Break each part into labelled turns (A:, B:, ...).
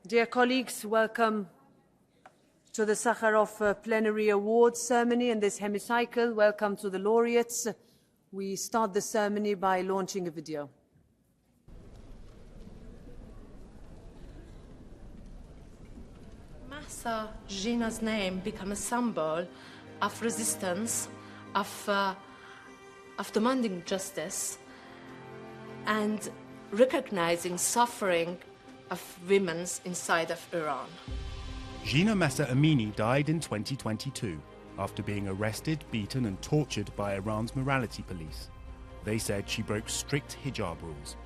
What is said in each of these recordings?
A: Dear colleagues, welcome to the Sakharov Plenary Awards ceremony in this hemicycle. Welcome to the laureates. We start the ceremony by launching a video.
B: Mahsa Jina's name became a symbol of resistance, of demanding justice, and recognizing suffering of women inside of Iran.
C: Jina Mahsa Amini died in 2022 after being arrested, beaten and tortured by Iran's morality police. They said she broke strict hijab rules.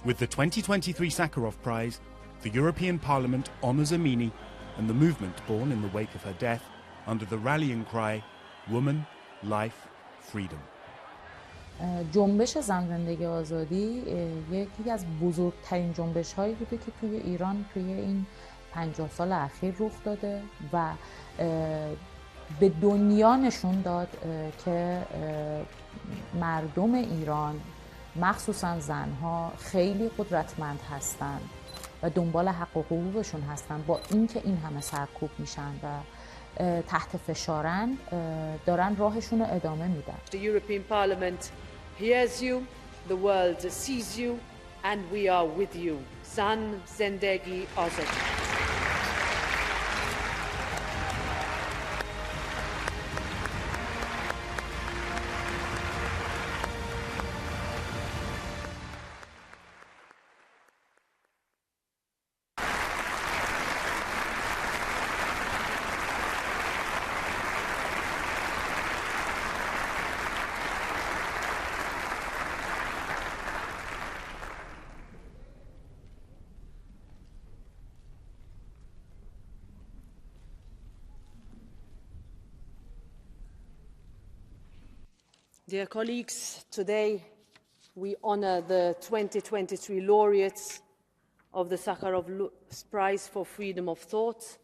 C: With the 2023 Sakharov Prize, the European Parliament honors Amini and the movement born in the wake of her death under the rallying cry, Woman, Life, Freedom.
D: جنبش زن زندگی آزادی یکی از بزرگترین جنبش هایی بوده که توی ایران توی این 50 سال اخیر رخ داده و به دنیا نشون داد که مردم ایران مخصوصا زنها خیلی قدرتمند هستند و دنبال حق و حقوقشون هستند، با اینکه این همه سرکوب میشن و تحت فشارن دارن راهشون رو ادامه میدن.
A: The European Parliament hears you, the world sees you, and we are with you. Zan Zendegi Azad. Dear colleagues, today we honor the 2023 laureates of the Sakharov Prize for Freedom of Thought.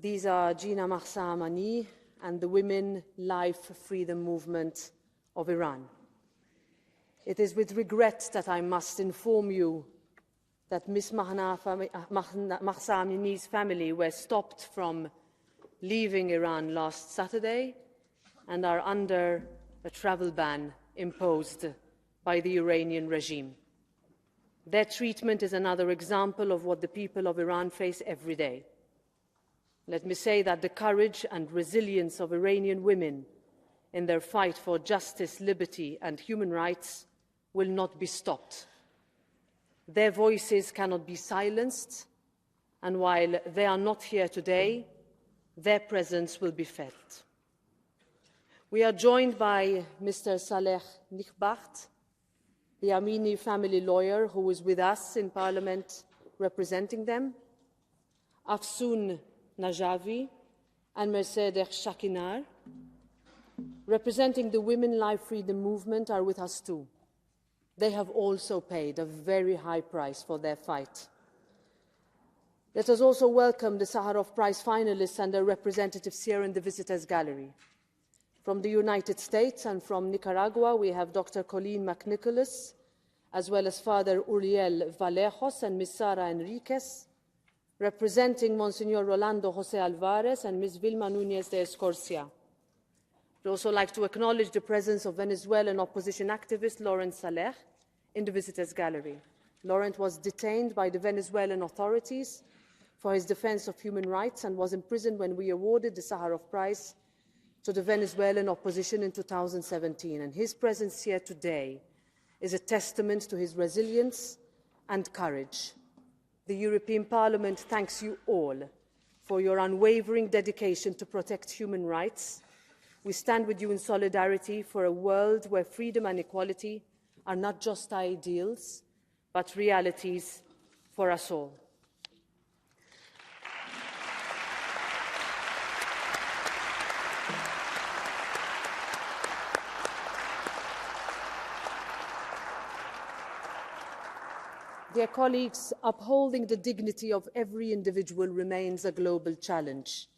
A: These are Jina Mahsa Amini and the Women, Life, Freedom Movement of Iran. It is with regret that I must inform you that Ms. Mahsa Amini's family were stopped from leaving Iran last Saturday and are under a travel ban imposed by the Iranian regime. Their treatment is another example of what the people of Iran face every day. Let me say that the courage and resilience of Iranian women in their fight for justice, liberty and human rights will not be stopped. Their voices cannot be silenced, and while they are not here today, their presence will be felt. We are joined by Mr. Saleh Nikbakht, the Amini family lawyer who is with us in Parliament representing them. Afsoon Najafi and Mersedeh Shahinkar, representing the Women, Life, Freedom movement, are with us too. They have also paid a very high price for their fight. Let us also welcome the Sakharov Prize finalists and their representatives here in the visitors' gallery. From the United States and from Nicaragua, we have Dr. Colleen McNicholas, as well as Father Uriel Vallejos and Ms. Sara Enriquez, representing Monsignor Rolando José Alvarez and Ms. Vilma Núñez de Escorcia. I'd also like to acknowledge the presence of Venezuelan opposition activist Laurent Saleh in the visitors' gallery. Laurent was detained by the Venezuelan authorities for his defense of human rights and was imprisoned when we awarded the Sakharov Prize to the Venezuelan opposition in 2017, and his presence here today is a testament to his resilience and courage. The European Parliament thanks you all for your unwavering dedication to protect human rights. We stand with you in solidarity for a world where freedom and equality are not just ideals, but realities for us all. Dear colleagues, upholding the dignity of every individual remains a global challenge.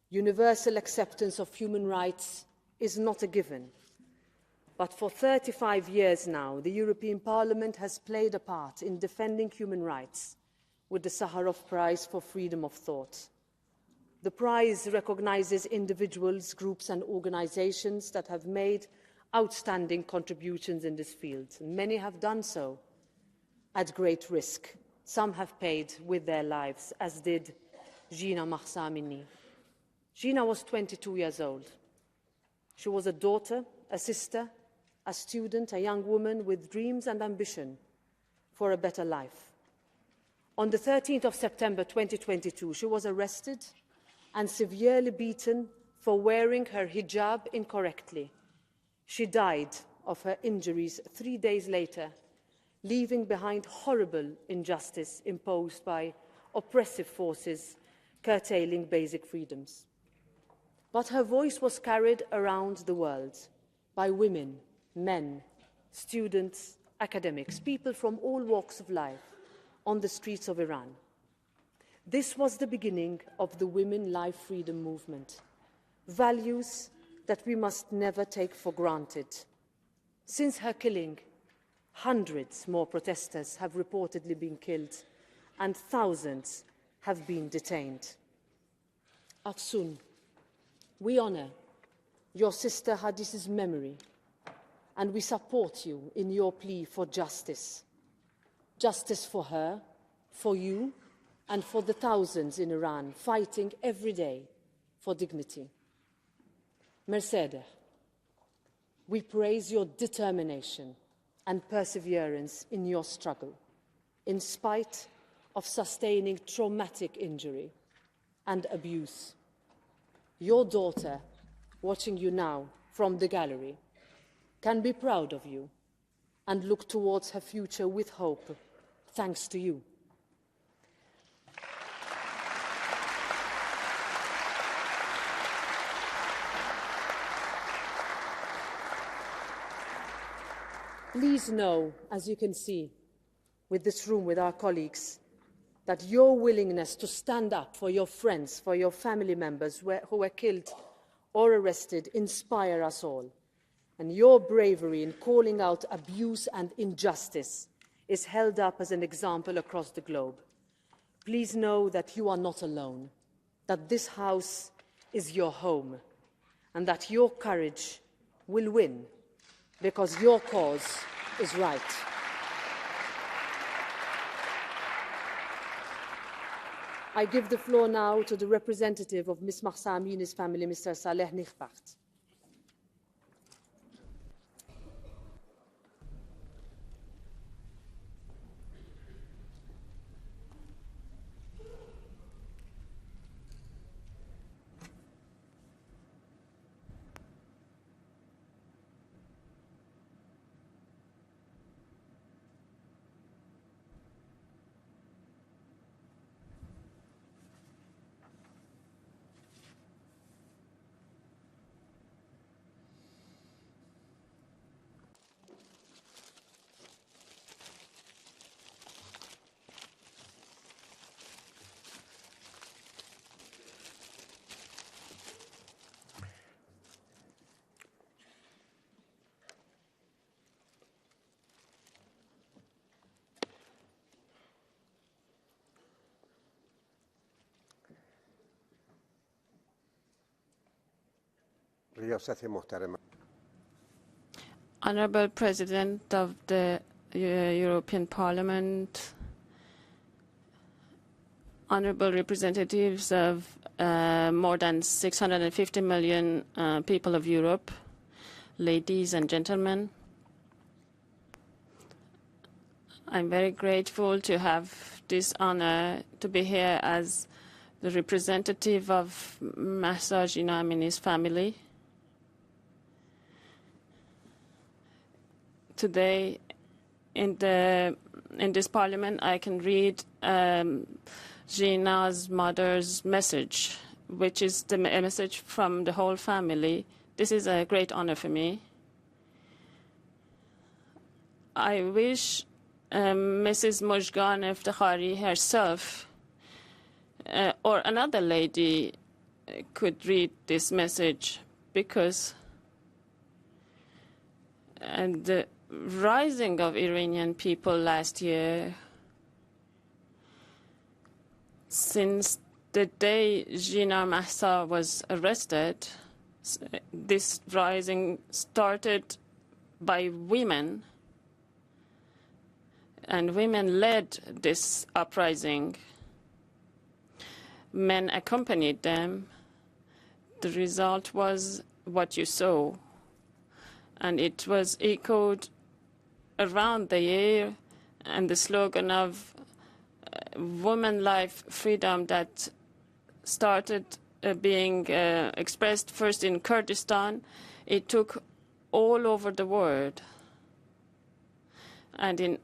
A: Universal acceptance of human rights is not a given. But for 35 years now, the European Parliament has played a part in defending human rights with the Sakharov Prize for Freedom of Thought. The prize recognizes individuals, groups and organizations that have made outstanding contributions in this field. Many have done so at great risk. Some have paid with their lives, as did Jina Mahsa Amini. Jina was 22 years old. She was a daughter, a sister, a student, a young woman with dreams and ambition for a better life. On the 13th of September 2022, she was arrested and severely beaten for wearing her hijab incorrectly. She died of her injuries 3 days later, leaving behind horrible injustice imposed by oppressive forces curtailing basic freedoms. But her voice was carried around the world by women, men, students, academics, people from all walks of life on the streets of Iran. This was the beginning of the Women Life Freedom movement, values that we must never take for granted. Since her killing, hundreds more protesters have reportedly been killed and thousands have been detained. Afsoon, we honour your sister Hadis's memory and we support you in your plea for justice. Justice for her, for you, and for the thousands in Iran fighting every day for dignity. Mersedeh, we praise your determination and perseverance in your struggle, in spite of sustaining traumatic injury and abuse. Your daughter, watching you now from the gallery, can be proud of you and look towards her future with hope, thanks to you. Please know, as you can see with this room, with our colleagues, that your willingness to stand up for your friends, for your family members who were killed or arrested inspire us all. And your bravery in calling out abuse and injustice is held up as an example across the globe. Please know that you are not alone, that this House is your home, and that your courage will win because your cause is right. I give the floor now to the representative of Ms. Mahsa Amini's family, Mr. Saleh Nikbakht.
E: Honorable President of the European Parliament, honorable representatives of more than 650 million people of Europe, ladies and gentlemen, I'm very grateful to have this honor to be here as the representative of Mahsa Jina Amini's family. Today, in this parliament, I can read Jina's mother's message, which is a message from the whole family. This is a great honor for me. I wish Mrs. Mojgan Eftekhari herself or another lady could read this message, because the rising of Iranian people last year Since the day Jina Mahsa was arrested, this rising started by women, and women led this uprising. Men accompanied them. The result was what you saw, and it was echoed around the year, and the slogan of woman, life, freedom that started being expressed first in Kurdistan, it took all over the world and in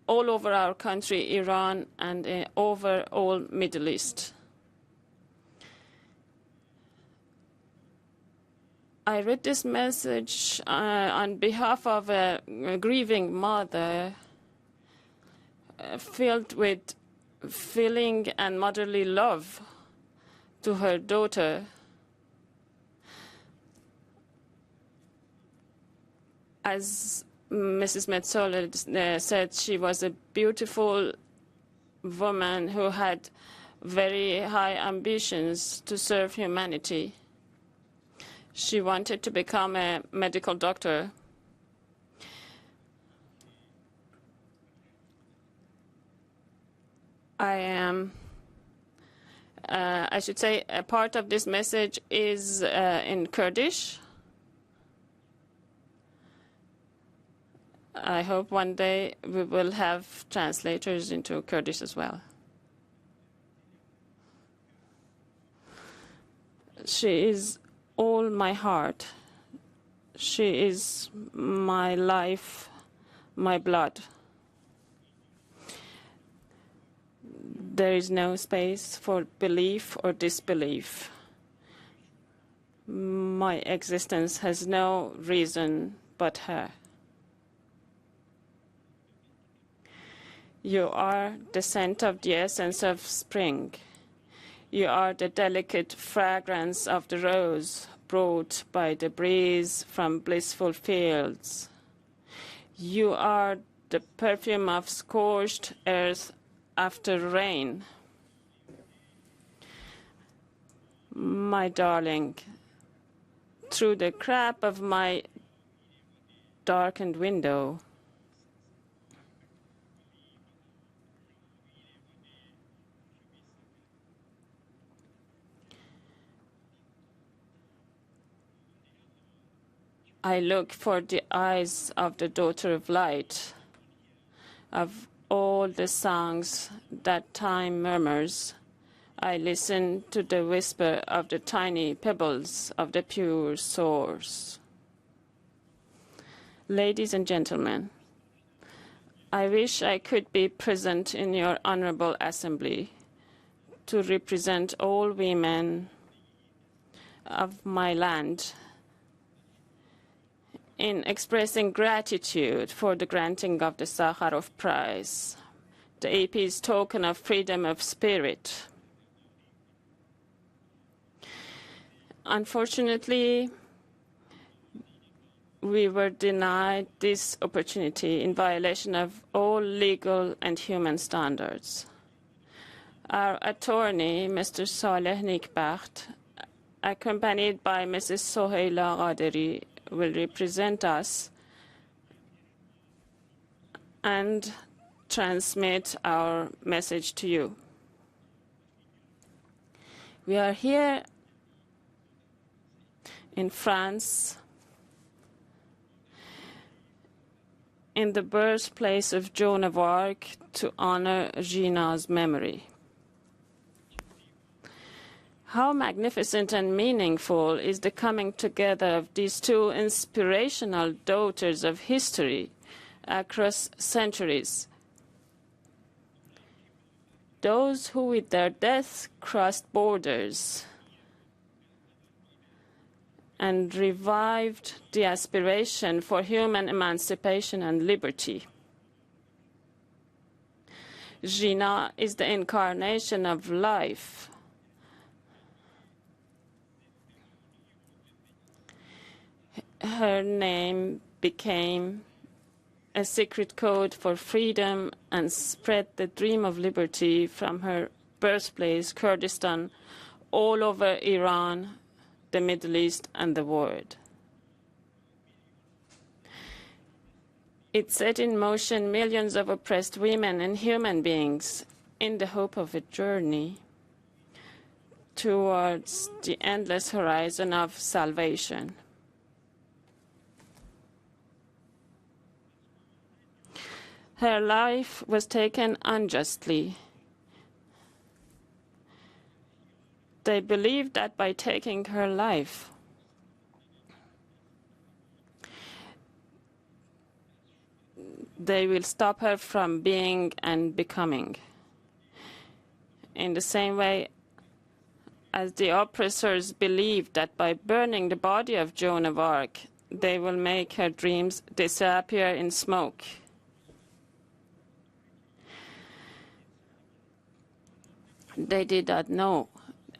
E: all over our country, Iran, and over all Middle East. I read this message on behalf of a grieving mother filled with feeling and motherly love to her daughter. As Mrs. Metsola said, she was a beautiful woman who had very high ambitions to serve humanity. She wanted to become a medical doctor. I should say a part of this message is in Kurdish. I hope one day we will have translators into Kurdish as well. She is all my heart. She is my life, my blood. There is no space for belief or disbelief. My existence has no reason but her. You are the scent of the essence of spring. You are the delicate fragrance of the rose brought by the breeze from blissful fields. You are the perfume of scorched earth after rain. My darling, through the crack of my darkened window, I look for the eyes of the daughter of light, of all the songs that time murmurs. I listen to the whisper of the tiny pebbles of the pure source. Ladies and gentlemen, I wish I could be present in your honorable assembly to represent all women of my land in expressing gratitude for the granting of the Sakharov Prize, the AP's token of freedom of spirit. Unfortunately, we were denied this opportunity in violation of all legal and human standards. Our attorney, Mr. Saleh Nikbakht, accompanied by Mrs. Soheila Qaderi, will represent us and transmit our message to you. We are here in France, in the birthplace of Joan of Arc, to honor Jina's memory. How magnificent and meaningful is the coming together of these two inspirational daughters of history across centuries. Those who with their death crossed borders and revived the aspiration for human emancipation and liberty. Jina is the incarnation of life. Her name became a secret code for freedom and spread the dream of liberty from her birthplace, Kurdistan, all over Iran, the Middle East, and the world. It set in motion millions of oppressed women and human beings in the hope of a journey towards the endless horizon of salvation. Her life was taken unjustly. They believed that by taking her life, they will stop her from being and becoming. In the same way as the oppressors believed that by burning the body of Joan of Arc, they will make her dreams disappear in smoke. They did not know,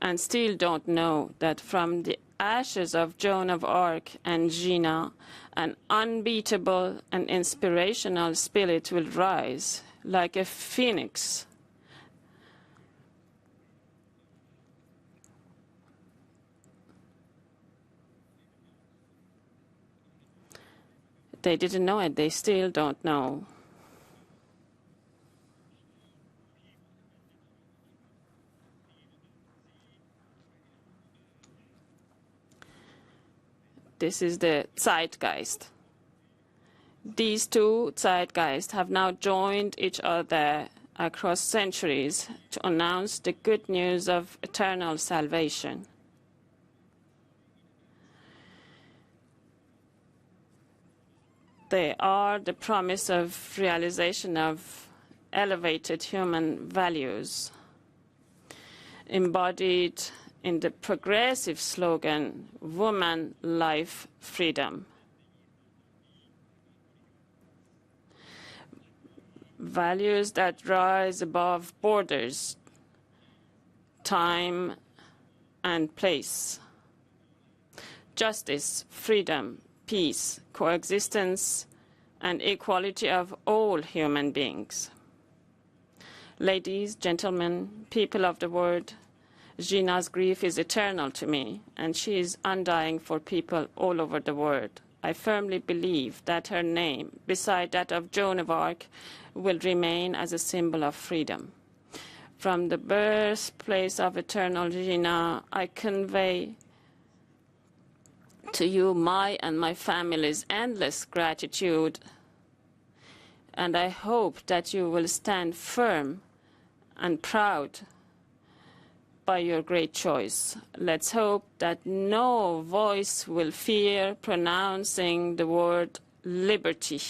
E: and still don't know, that from the ashes of Joan of Arc and Jina, an unbeatable and inspirational spirit will rise like a phoenix. They didn't know it. They still don't know. This is the zeitgeist. These two zeitgeists have now joined each other across centuries to announce the good news of eternal salvation. They are the promise of realization of elevated human values, embodied in the progressive slogan, Woman, Life, Freedom. Values that rise above borders, time, and place. Justice, freedom, peace, coexistence, and equality of all human beings. Ladies, gentlemen, people of the world, Jina's grief is eternal to me, and she is undying for people all over the world. I firmly believe that her name, beside that of Joan of Arc, will remain as a symbol of freedom. From the birthplace of eternal Jina, I convey to you my and my family's endless gratitude, and I hope that you will stand firm and proud by your great choice. Let's hope that no voice will fear pronouncing the word liberty.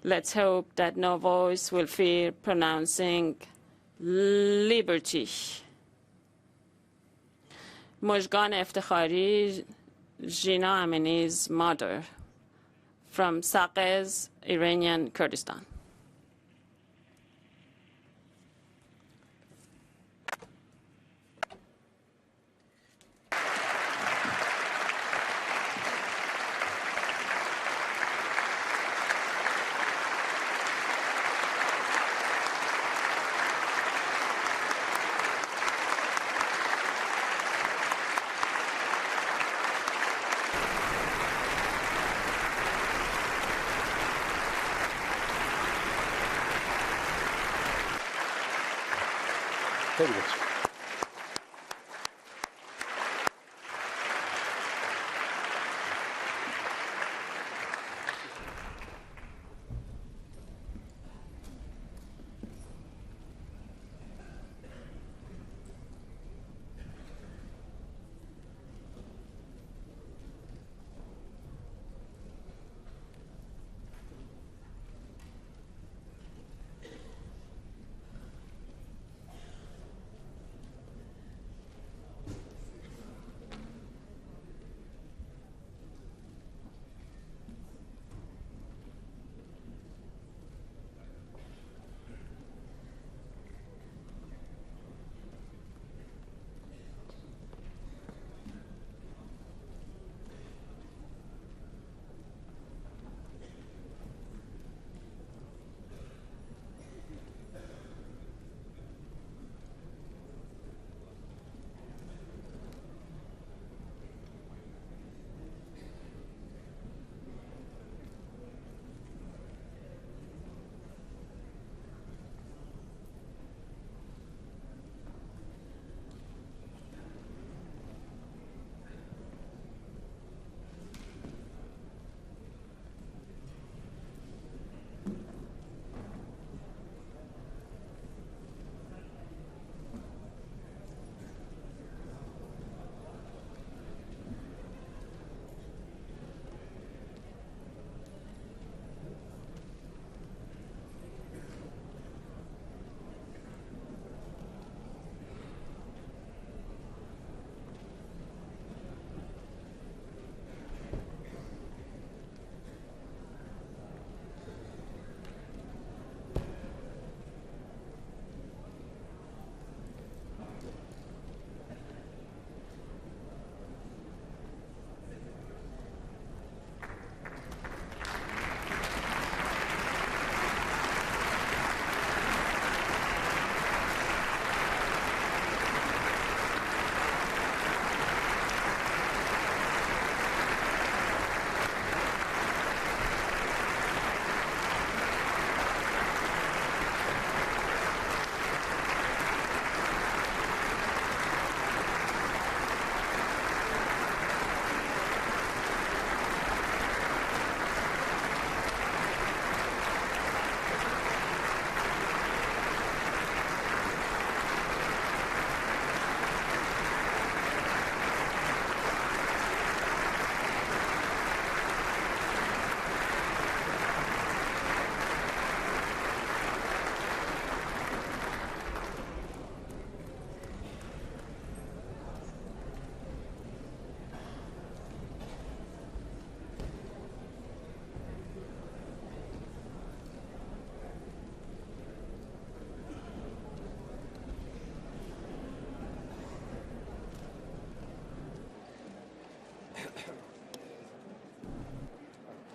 E: Let's hope that no voice will fear pronouncing liberty. Mujgan Eftekhari, Jina Amini's mother, from Sakharov, Iranian Kurdistan.
F: Very much.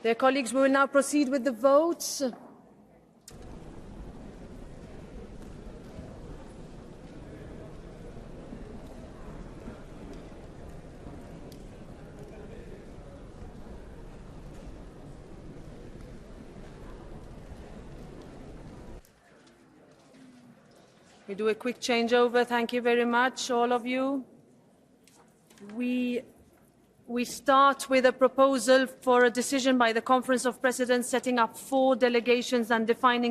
A: Dear colleagues, we will now proceed with the votes. We do a quick changeover. Thank you very much, all of you. We start with a proposal for a decision by the Conference of Presidents setting up 4 delegations and defining